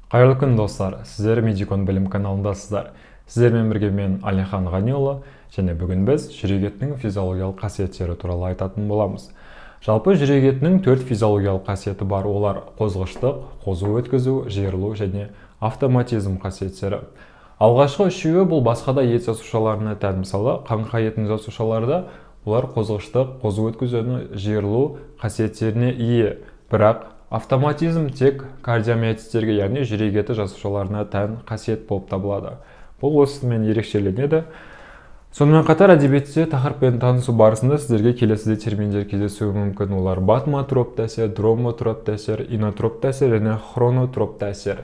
Қайырлы күн достар, сіздер Медикон білім каналындасыздар. Сіздермен бірге мен Алихан Ғаниұлы, және бүгін біз жүрек етінің физиологиялық қасиеттері туралы айтатын боламыз. Жалпы жүрек етінің 4 физиологиялық қасиеті бар. Олар қозғыштық, қозу өткізу, жиырылу және автоматизм қасиеттері. Алғашқы үшеуі бұл басқа да ет жасушаларына тән. Мысалы, қаңқа етінің жасушаларда олар қозғыштық, қозу өткізу және жиырылу қасиеттеріне ие. Бірақ автоматизм тек кардиомиоциттерге, яғни жүрек еті жасушаларына тән қасиет болып табылады. Бұл осымен ерекшеленеді. Сонымен қатар әдебиетте тақырыппен танысу барысында сіздерге келесідей терминдер кездесуі мүмкін. Олар батмотропты әсер, дромотропты әсер, инотропты әсер және хронотропты әсер.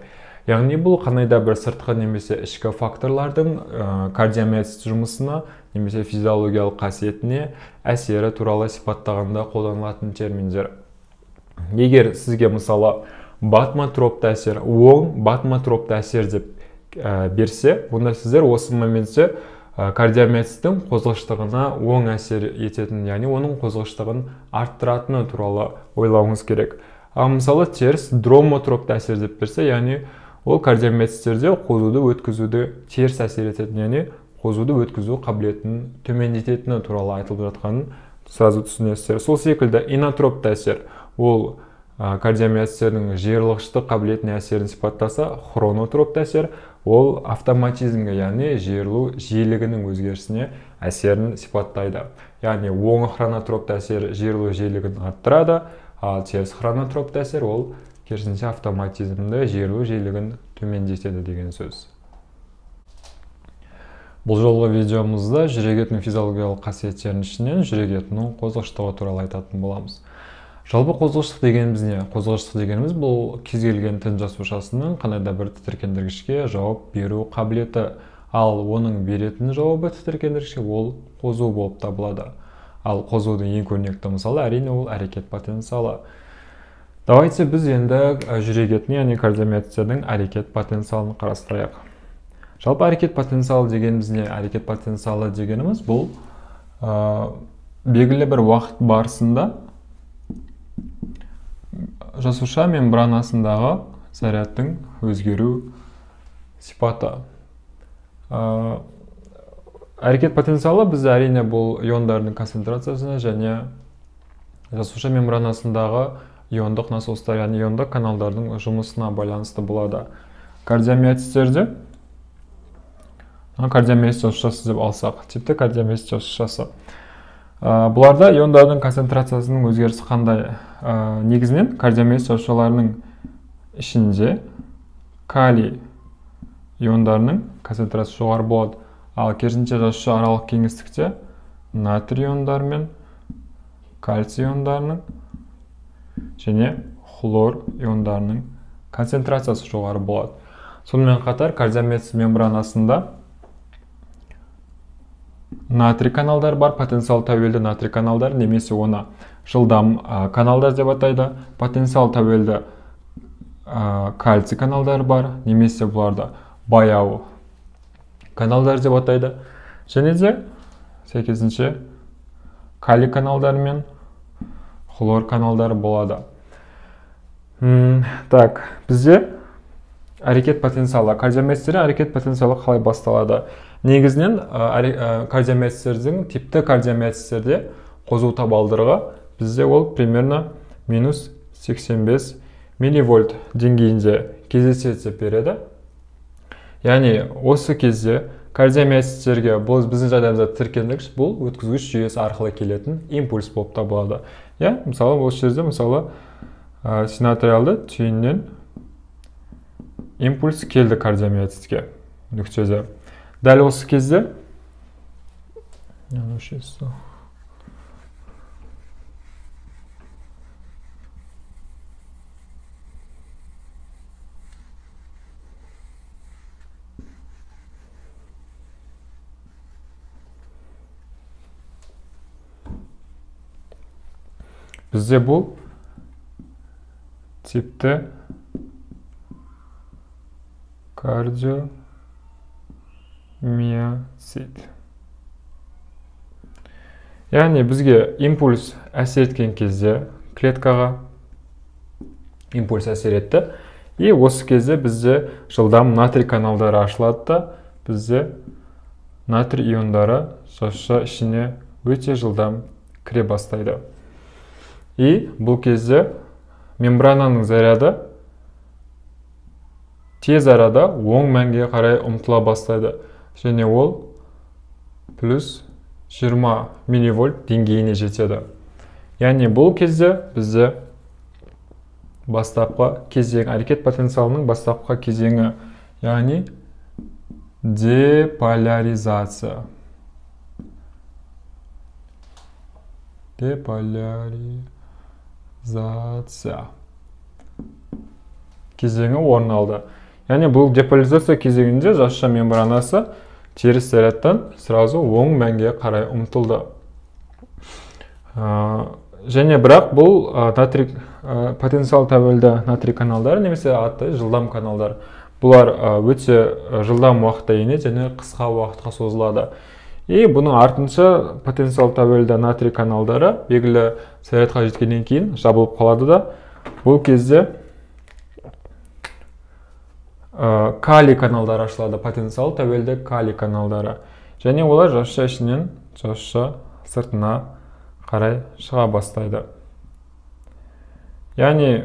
Яғни бұл қандай да бір сыртқы немесе ішкі факторлардың кардиомиоцит жұмысына немесе физиологиялық қасиетіне әсері туралы сипаттағанда қолданылатын терминдер. Егер сізге мысалы батмотропты әсер, оң батмотропты әсер деп берсе, онда сіздер осы моментте кардиомиоциттің қозғыштығына оң әсер ететін, яғни оның қозғыштығын арттыратыны туралы ойлауыңыз керек. Мысалы теріс дромотропты әсер деп берсе, яғни ол кардиомиоциттерде қозуды өткізуді теріс әсер ететін, яғни қозуды өткізу қабілетін төмендететіні туралы айтылып жатқанын сразу түсінесіздер. Сол секілді инотропты әсер, ол кардиомиоциттердің жиырылғыштық қабілетіне әсерін сипаттаса, хронотропты әсер ол автоматизмге, яғни жиырылу жиілігінің өзгерісіне әсерін сипаттайды. Яғни оң хронотропты әсер жиырылу жиілігін арттырады, ал теріс хронотропты әсер ол керісінше автоматизмді жиырылу жиілігін төмендетеді деген сөз. Бұл жолғы видеомызда жүрек етінің физиологиялық қасиеттерінің ішінен жүрек етінің қозғыштығы туралы айтатын боламыз. Жалпы қозғыштық дегеніміз не? Қозғыштық дегеніміз бұл кез келген тін жасушасының қандай да бір тітіркендіргішке жауап беру қабілеті. Ал оның беретін жауабы тітіркендіргішке ол қозу болып табылады. Ал қозудың ең көрнекті мысалы әрине ол әрекет потенциалы. Давайте біз енді жүрек етінің, яғни кардиомиоциттердің әрекет потенциалын қарастырайық. Жалпы әрекет потенциалы дегеніміз не? Әрекет потенциалы дегеніміз бұл белгілі бір уақыт барысында жасуша мембранасындағы зарядтың өзгеру сипаты. Әрекет потенциалы біз әрине бұл иондардың концентрациясына және жасуша мембранасындағы иондық насостар, яғни иондық каналдардың жұмысына байланысты болады. Кардиомиоциттерде кардиомиоцит жасушасы деп алсақ, типті кардиомиоцит жасушасы. Бұларда иондардың концентрациясының өзгерісі қандай? Негізінен кардиомиоцит жасушаларының ішінде калий иондарының концентрациясы жоғары болады. Ал керісінше жасуша аралық кеңістікте натрий иондары мен кальций иондарының және хлор иондарының концентрациясы жоғары болады. Сонымен қатар кардиомиоцит мембранасында натрий каналдар бар, потенциал тәуелді натрий каналдар, немесе оны жылдам каналдар деп атайды. Потенциал тәуелді кальций каналдар бар, немесе бұларды баяу каналдар деп атайды. Және де сәйкесінше калий каналдар мен хлор каналдары болады. Так, бізде әрекет потенциалы, кардиомиоциттерде әрекет потенциалы қалай басталады? Негізінен кардиомиоциттердің типті кардиомиоциттерде қозу табалдырығы бізде ол примерно минус 85 милливольт деңгейінде кездеседі деп береді. Яғни осы кезде кардиомиоциттерге бұл біздің жағдайымызда тітіркендіргіш бұл өткізгіш жүйесі арқылы келетін импульс болып табылады. Мысалы осы жерде мысалы синатриалды түйіннен импульс келді кардиомиоцитке нүктеде. Дәл осы кезде бізде бұл типті кардиомиоцит. Яғни бізге импульс әсер еткен кезде клеткаға импульс әсер етті. И осы кезде бізде жылдам натрий каналдары ашылады да, бізде натрий иондары жасуша ішіне өте жылдам кіре бастайды. И бұл кезде мембрананың заряды тез арада оң мәнге қарай ұмтыла бастайды. Және ол плюс 20 милливольт деңгейіне жетеді. Яғни бұл кезде бізде бастапқы кезең, әрекет потенциалының бастапқы кезеңі, яғни деполяризация. Кезеңі орын алды. Яғни бұл деполяризация кезеңінде жасуша мембранасы теріс зарядтан сразу оң мәнге қарай ұмтылды. Және бірақ бұл потенциал тәуелді натрий каналдары немесе атты жылдам каналдар. Бұлар өте жылдам уақытта енеді және қысқа уақытқа созылады. И бұның артынша потенциал тәуелді натрий каналдары белгілі зарядқа жеткеннен кейін жабылып қалады да. Бұл кезде калий каналдары ашылады, потенциал тәуелді калий каналдары. Және олар жасуша ішінен жасуша сыртына қарай шыға бастайды. Яғни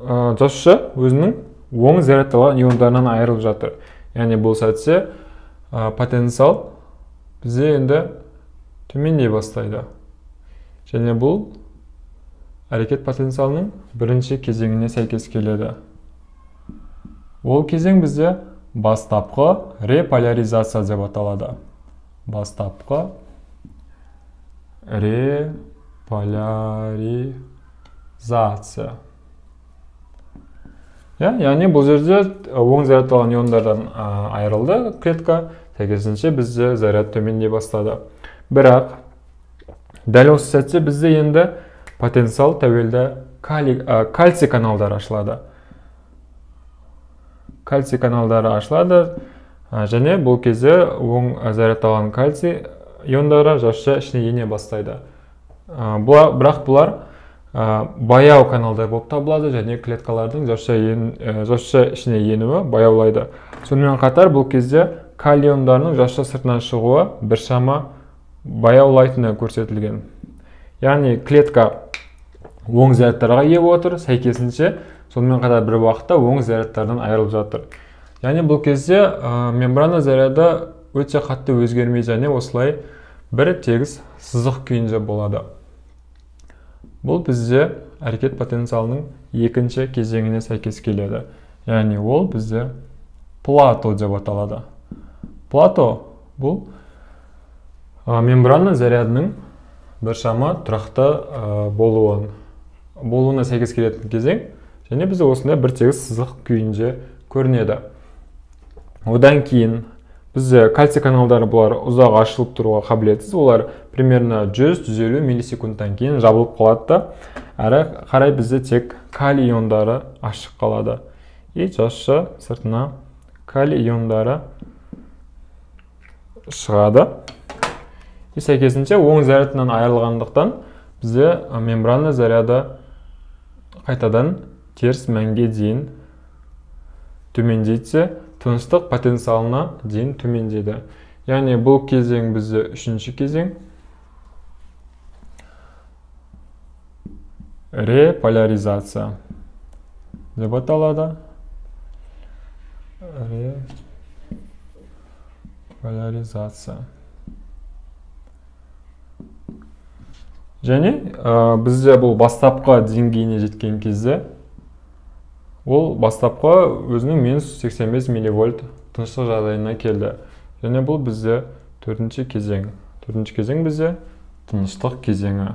жасуша өзінің оң зарядталған иондарынан айырылып жатыр. Яғни бұл сәтте потенциал бізде енді төмендей бастайды. Және бұл әрекет потенциалының бірінші кезеңіне сәйкес келеді. Ол кезең бізде бастапқы реполяризация деп аталады. Бастапқы реполяризация. Яғни бұл жерде оң зарядталған иондардан айырылды клетка, сәйкесінше бізде заряд төмендей бастады. Бірақ дәл осы сәтте бізде енді потенциал тәуелді кальций каналдары ашылады. Кальций каналдары ашылады, және бұл кезде оң зарядталған кальций иондары жасуша ішіне ене бастайды. Бірақ бұлар баяу каналдар болып табылады, және клеткалардың жасуша ішіне енуі баяулайды. Сонымен қатар бұл кезде калий иондарының жасуша сыртынан шығуы біршама баяулайтыны көрсетілген. Яғни клетка оң зарядтарға ие отыр, сәйкесінше сонымен қатар бір уақытта оң зарядтардан айырылып жатыр. Яғни бұл кезде мембрана заряды өте қатты өзгермей және осылай бір тегіс сызық күйінде болады. Бұл бізде әрекет потенциалының екінші кезеңіне сәйкес келеді. Яғни ол бізде плато деп аталады. Плато бұл мембрана зарядының біршама тұрақты болуына сәйкес келетін кезең, және бізде осындай бір тегіс сызық күйінде көрінеді. Одан кейін бізде кальций каналдары бұлар ұзақ ашылып тұруға қабілетсіз, олар примерно 100-150 миллисекундтан кейін жабылып қалады да, әрі қарай бізде тек калий иондары ашық қалады. И жасуша сыртына калий иондары шығады. И сәйкесінше оң зарядтан айырылғандықтан бізде мембрана заряды қайтадан теріс мәнге дейін төмендейді, тыныштық потенциалына дейін төмендейді. Яғни бұл кезең бізде үшінші кезең. Реполяризация деп аталады. Реполяризация. Және бізде бұл бастапқы деңгейіне жеткен кезде ол бастапқы өзінің минус 85 милливольт тыныштық жағдайына келді. Және бұл бізде төртінші кезең. Төртінші кезең бізде тыныштық кезеңі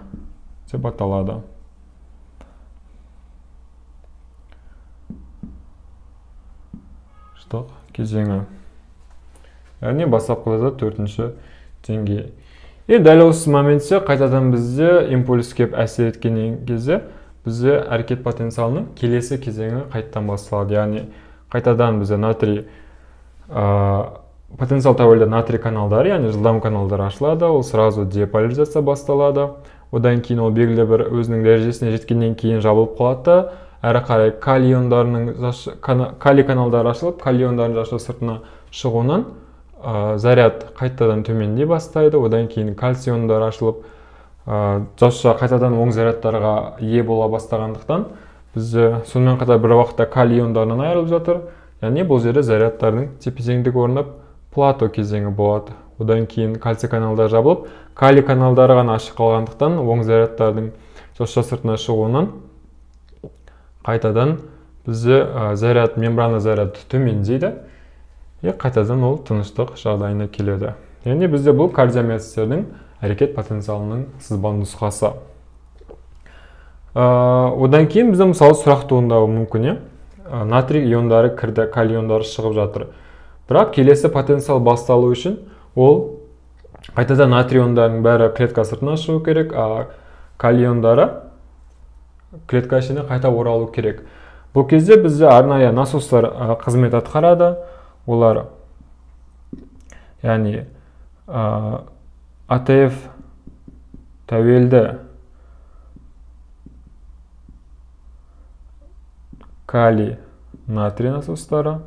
деп аталады. Тыныштық кезеңі. Яғни бастапқыда төртінші деңгей. И дәл осы моментте қайтадан бізде импульс кеп әсер еткеннен кезде бізде әрекет потенциалының келесі кезеңі қайтадан басталады. Яғни қайтадан бізде натрий потенциал тәуелді натрий каналдары, яғни жылдам каналдар ашылады, ол сразу деполяризация басталады. Одан кейін ол белгілі бір өзінің дәрежесіне жеткеннен кейін жабылып қалады да, әрі қарай калий каналдары ашылып, калий иондарын жасуша сыртына шығуынан заряд қайтадан төмендей бастайды. Одан кейін кальций иондары ашылып, жасуша қайтадан оң зарядтарға ие бола бастағандықтан бізде сонымен қатар бір уақытта калий иондарынан айырылып жатыр. Яғни бұл жерде зарядтардың тепе-теңдігі орнап плато кезеңі болады. Одан кейін кальций каналдары жабылып, калий каналдары ғана ашық қалғандықтан оң зарядтардың жасуша сыртына шығуынан қайтадан бізде заряд, мембрана заряды төмендейді. Қайтадан ол тыныштық жағдайына келеді. Яғни бізде бұл кардиомиоциттердің әрекет потенциалының сызба нұсқасы. Одан кейін бізде мысалы сұрақ туындауы мүмкін. Натрий иондары кірді, калий иондары шығып жатыр. Бірақ келесі потенциал басталу үшін ол қайтадан натрий иондарының бәрі клетка сыртына шығу керек, калий иондары клетка ішіне қайта оралу керек. Бұл кезде бізде арнайы насостар қызмет атқарады. Олар, яғни АТФ тәуелді калий натрий насостары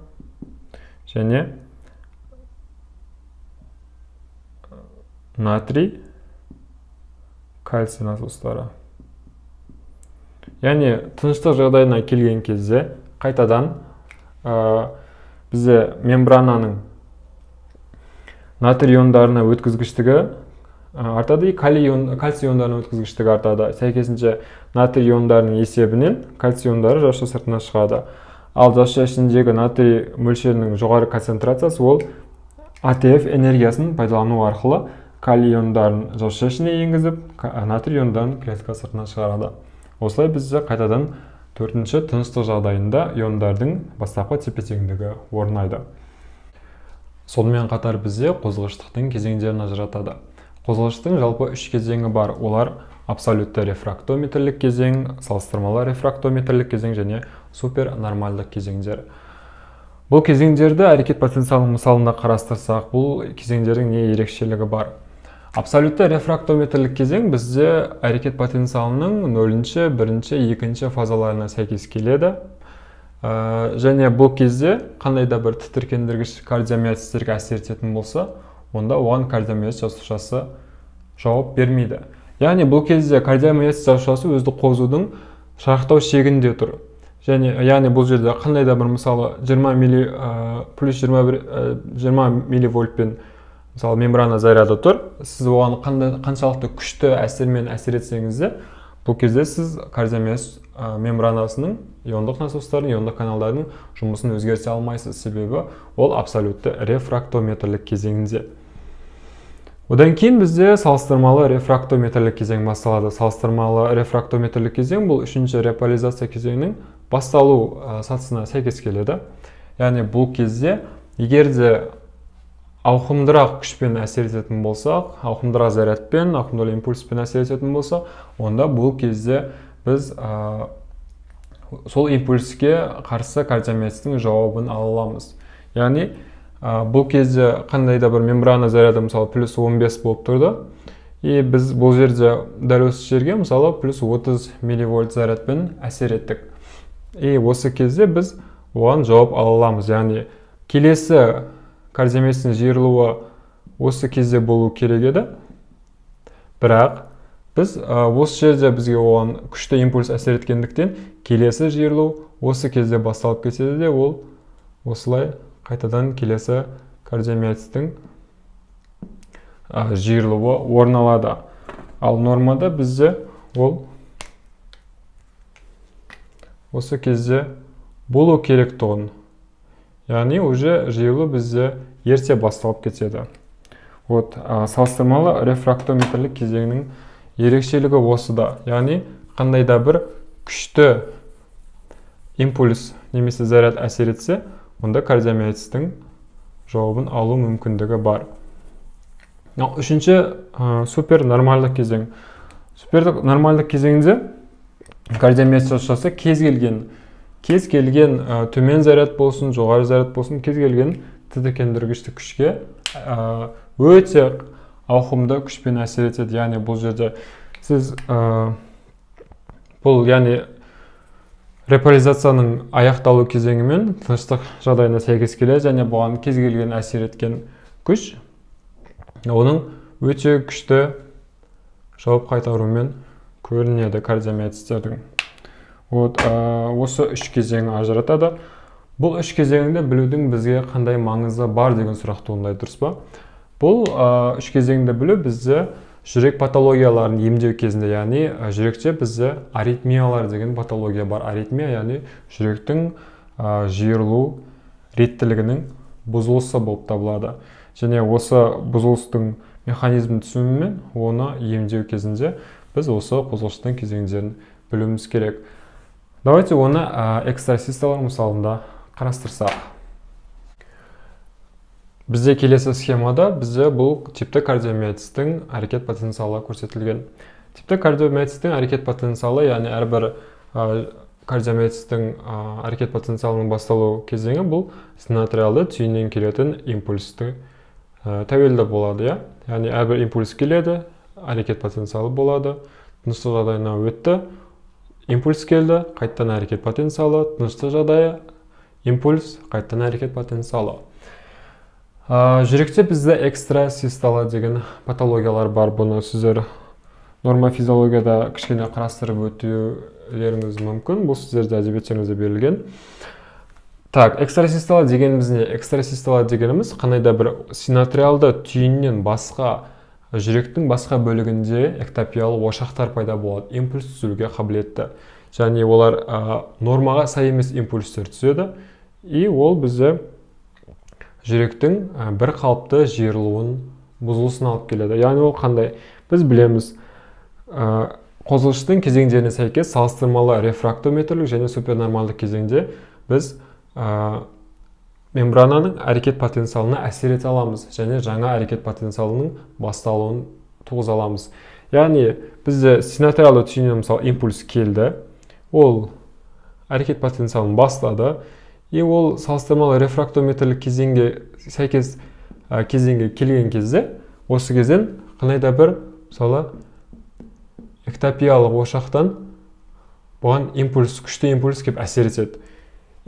және натрий кальций насостары. Яғни тыныштық жағдайына келген кезде қайтадан бізде мембрананың натрий иондарына өткізгіштігі артады, кальций иондарына өткізгіштігі артады. Сәйкесінше натрий иондарының есебінен кальций иондары жасуша сыртына шығады. Ал жасуша ішіндегі натрий мөлшерінің жоғары концентрациясы ол АТФ энергиясын пайдалану арқылы калий иондарын жасуша ішіне енгізіп, натрий иондарын клетка сыртына шығарады. Осылай бізде қайтадан төртінші тыныштық жағдайында иондардың бастапқы тепе-теңдігі орнайды. Сонымен қатар бізде қозғалыштықтың кезеңдерін ажыратады. Қозғалыштың жалпы 3 кезеңі бар. Олар абсолютті рефрактометрлік кезең, салыстырмалы рефрактометрлік кезең және супернормальдық кезеңдер. Бұл кезеңдерді әрекет потенциалының мысалында қарастырсақ, бұл кезеңдердің не ерекшелігі бар? Абсолютті рефрактометрлік кезең бізде әрекет потенциалының 0-ші, 1-ші, 2-ші фазаларына сәйкес келеді. Және бұл кезде қандай да бір тітіркендіргіш кардиомиоциттерге әсер ететін болса, онда оған кардиомиоцит жасушасы жауап бермейді. Яғни бұл кезде кардиомиоцит жасушасы өзді қозудың шарықтау шегінде тұр. Яғни бұл жерде қандай да бір мысалы 20 милливольтпен мысалы мембрана заряды тұр. Сіз оған қаншалықты күшті әсермен әсер етсеңіз де, бұл кезде сіз кардиомиоцит мембранасының иондық насостардың, иондық каналдардың жұмысын өзгерте алмайсыз, себебі ол абсолютті рефрактометрлік кезеңінде. Одан кейін бізде салыстырмалы рефрактометрлік кезең басталады. Салыстырмалы рефрактометрлік кезең бұл 3-ші реполяризация кезеңінің басталу сатысына сәйкес келеді. Яғни бұл кезде егер де ауқымдырақ күшпен әсер ететін болсақ, ауқымдырақ зарядпен, ауқымдылы импульспен әсер ететін болса, онда бұл кезде біз сол импульске қарсы кардиомиоциттің жауабын ала аламыз. Яғни бұл кезде қандай да бір мембрана заряды мысалы плюс 15 болып тұрды. И біз бұл жерде дәл осы жерге мысалы плюс 30 милливольт зарядпен әсер еттік. И осы кезде біз оған жауап ала аламыз. Яғни келесі кардиомиоциттің жиырылуы осы кезде болу керек еді. Бірақ біз осы жерде бізге оған күшті импульс әсер еткендіктен келесі жиырылу осы кезде басталып кетеді де, ол осылай қайтадан келесі кардиомиоциттің жиырылуы орын алады. Ал нормада бізде ол осы кезде болу керек тұғын. Яғни уже жиырылу бізде ерте басталып кетеді. Салыстырмалы рефрактометрлік кезеңнің ерекшелігі осыда. Яғни қандай да бір күшті импульс немесе заряд әсер етсе, онда кардиомиоциттің жауабын алу мүмкіндігі бар. Үшінші супернормальдық кезең. Супернормальдық кезеңде кардиомиоцит жасушасы кез келген төмен заряд болсын, жоғары заряд болсын, кез келген тітіркендіргішті күшке өте ауқымды күшпен әсер етеді. Яғни бұл жерде сіз бұл яғни реполяризацияның аяқталу кезеңі мен тыныштық жағдайына сәйкес келеді және бұған кез келген әсер еткен күш оның өте күшті жауап қайтарумен көрінеді кардиомиоциттердің. Осы үш кезеңі ажыратады. Бұл үш кезеңді білудің бізге қандай маңызы бар деген сұрақ туындайды, дұрыс па? Бұл үш кезеңді білу бізді жүрек патологияларын емдеу кезінде, яғни жүректе бізде аритмиялар деген патология бар. Аритмия, яғни жүректің жиырылу реттілігінің бұзылысы болып табылады. Және осы бұзылыстың механизмін түсінумен оны емдеу кезінде біз осы қозғалыштың кезеңдерін білуіміз керек. Давайте оны экстрасистолар мысалында қарастырсақ. Бізде келесі схемада бізде бұл типті кардиомиоцитің әрекет потенциалы көрсетілген. Типті кардиомиоцитің әрекет потенциалы, яғни әрбір кардиомиоцитің әрекет потенциалының басталу кезеңі бұл синатриалды түйіннен келетін импульсті тәуелді болады. Яғни әрбір импульс келеді, әрекет потенциалы болады, тыныштық жағдайына өтті, импульс келді, қайттан әрекет потенциалы, тыныштық жағдайы, импульс, қайттан әрекет потенциалы. Жүректе бізде экстрасистола деген патологиялар бар. Бұны сіздер норма физиологияда кішкене қарастырып өтулеріңіз мүмкін. Бұл сіздерде әдебиеттеріңізде берілген. Так, экстрасистола дегеніміз не? Экстрасистола дегеніміз қандай да бір синатриалды түйіннен басқа жүректің басқа бөлігінде эктопиялы ошақтар пайда болады. Импульс түзуге қабілетті. Және олар нормаға сай емес импульстер түседі. И ол бізде жүректің бір қалыпты жиырылуын бұзылысын алып келеді. Яғни ол қандай? Біз білеміз, қозғалыштың кезеңдеріне сәйкес салыстырмалы рефрактометрлік және супернормалдық кезеңде біз мембрананың әрекет потенциалына әсер ете аламыз және жаңа әрекет потенциалының басталуын туғыза аламыз. Яғни бізде синатриалды түйіннен мысалы импульс келді, ол әрекет потенциалын бастады, и ол салыстырмалы рефрактометрлік кезеңге сәйкес кезеңге келген кезде осы кезден қандай да бір мысалы эктопиялық ошақтан бұған импульс, күшті импульс келіп әсер етеді.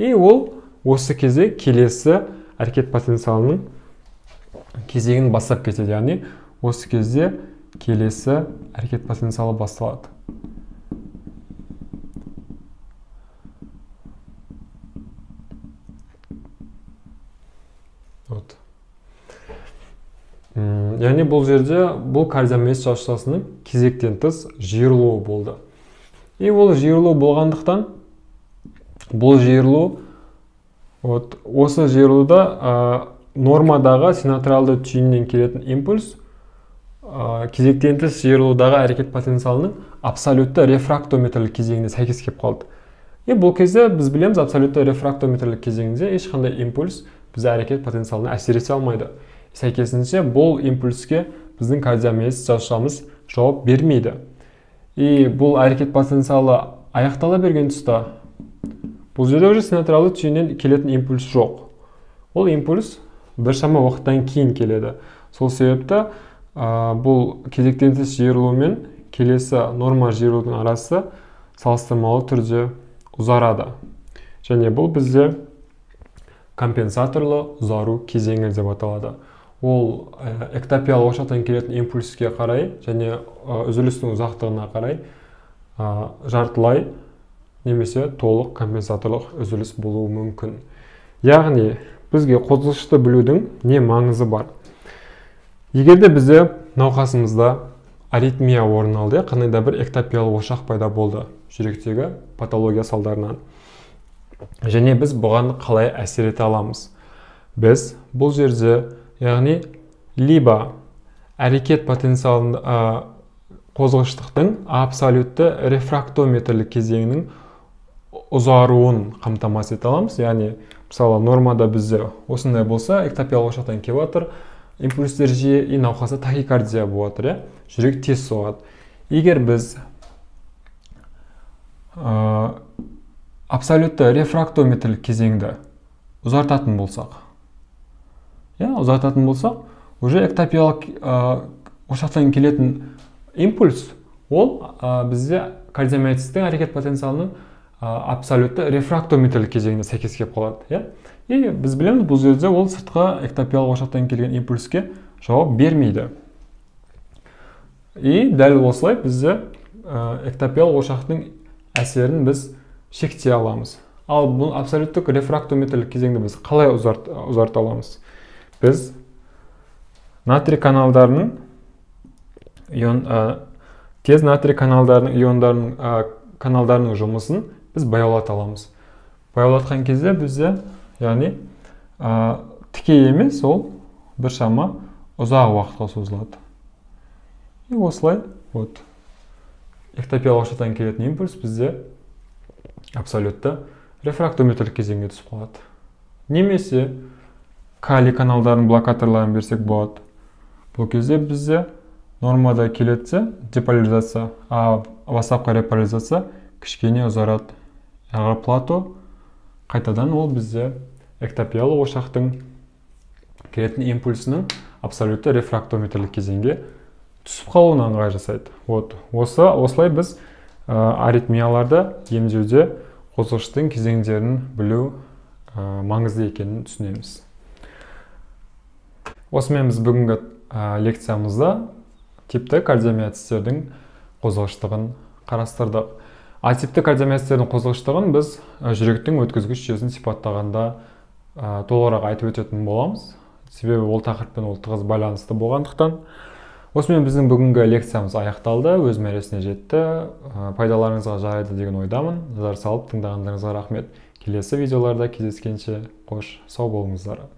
И ол осы кезде келесі әрекет потенциалының кезеңін бастап кетеді. Яғни осы кезде келесі әрекет потенциалы басталады. Яғни бұл жерде бұл кардиомиоцит жасушасының кезектен тыс жиырылуы болды. И ол жиырылу болғандықтан бұл жиырылу осы жиырылуда нормадағы синатриалды түйіннен келетін импульс кезектен тыс жиырылудағы әрекет потенциалының абсолютті рефрактометрлік кезеңіне сәйкес келіп қалды. И бұл кезде біз білеміз, абсолютті рефрактометрлік кезеңде ешқандай импульс бізде әрекет потенциалына әсер ете алмайды. Сәйкесінше бұл импульске біздің кардиомиоцит жасушамыз жауап бермейді. И бұл әрекет потенциалы аяқтала берген тұста бұл жерде уже синатриалды түйіннен келетін импульс жоқ. Ол импульс біршама уақыттан кейін келеді. Сол себепті бұл кезектен тыс жиырылу мен келесі норма жиырылудың арасы салыстырмалы түрде ұзарады. Және бұл бізде компенсаторлы ұзару кезеңі деп аталады. Ол эктопиялы ошақтан келетін импульске қарай және үзілістің ұзақтығына қарай жартылай немесе толық компенсаторлық үзіліс болуы мүмкін. Яғни бізге қозғалышты білудің не маңызы бар? Егерде бізде науқасымызда аритмия орын алды, қандай да бір эктопиялы ошақ пайда болды жүректегі патология салдарынан. Және біз бұған қалай әсер ете аламыз? Біз бұл жерде, яғни либо әрекет потенциалын қозғалыштықтың абсолютті рефрактометрлік кезеңінің ұзаруын қамтамасыз ете аламыз. Яғни мысалы нормада бізде осындай болса, эктопиялы ошақтан келіп жатыр, импульстер жиі, и науқаста тахикардия болып жатыр, жүрек тез соғады. Егер біз абсолютті рефрактометрлік кезеңді ұзартатын болсақ, уже эктопиялық ошақтан келетін импульс, ол бізде кардиомиоциттің әрекет потенциалының абсолютті рефрактометрлік кезеңіне сәйкес келіп қалады, иә? И біз білеміз, бұл жерде ол сыртқы эктопиялық ошақтан келген импульске жауап бермейді. И дәл осылай бізде эктопиялық ошақтың әсерін біз шектей аламыз. Ал бұл абсолюттік рефрактометрлік кезеңді біз қалай ұзарта аламыз? Біз натрий каналдарының тез натрий каналдарының жұмысын біз баяулата аламыз. Баяулатқан кезде бізде, яғни тікей емес, ол біршама ұзақ уақытқа созылады. И осылай, эктопиялық ошақтан келетін импульс бізде абсолютті рефрактометрлік кезеңге түсіп қалады. Немесе калий каналдарының блокаторларын берсек болады. Бұл кезде бізде нормада келетсе деполяризация, а бастапқы реполяризация кішкене ұзарады. Яғни плато қайтадан ол бізде эктопиялық ошақтың келетін импульсінің абсолютті рефрактометрлік кезеңге түсіп қалуына ыңғай жасайды. Осылай біз аритмияларды емдеуде қозғалыштың кезеңдерін білу маңызды екенін түсінеміз. Осымен біз бүгінгі лекциямызда типті кардиомиоциттердің қозғалыштығын қарастырдық. Атипті кардиомиоциттердің қозғалыштығын біз жүректің өткізгіш жүйесін сипаттағанда толығырақ айтып өтетін боламыз. Себебі ол тақырыппен ол тығыз байланысты болғандықтан. Осымен біздің бүгінгі лекциямыз аяқталды, өз мәресіне жетті. Пайдаларыңызға жарайды деген ойдамын. Назар салып тыңдағандарыңызға рахмет. Келесі видеоларда кездескенше қош, сау болыңыздар.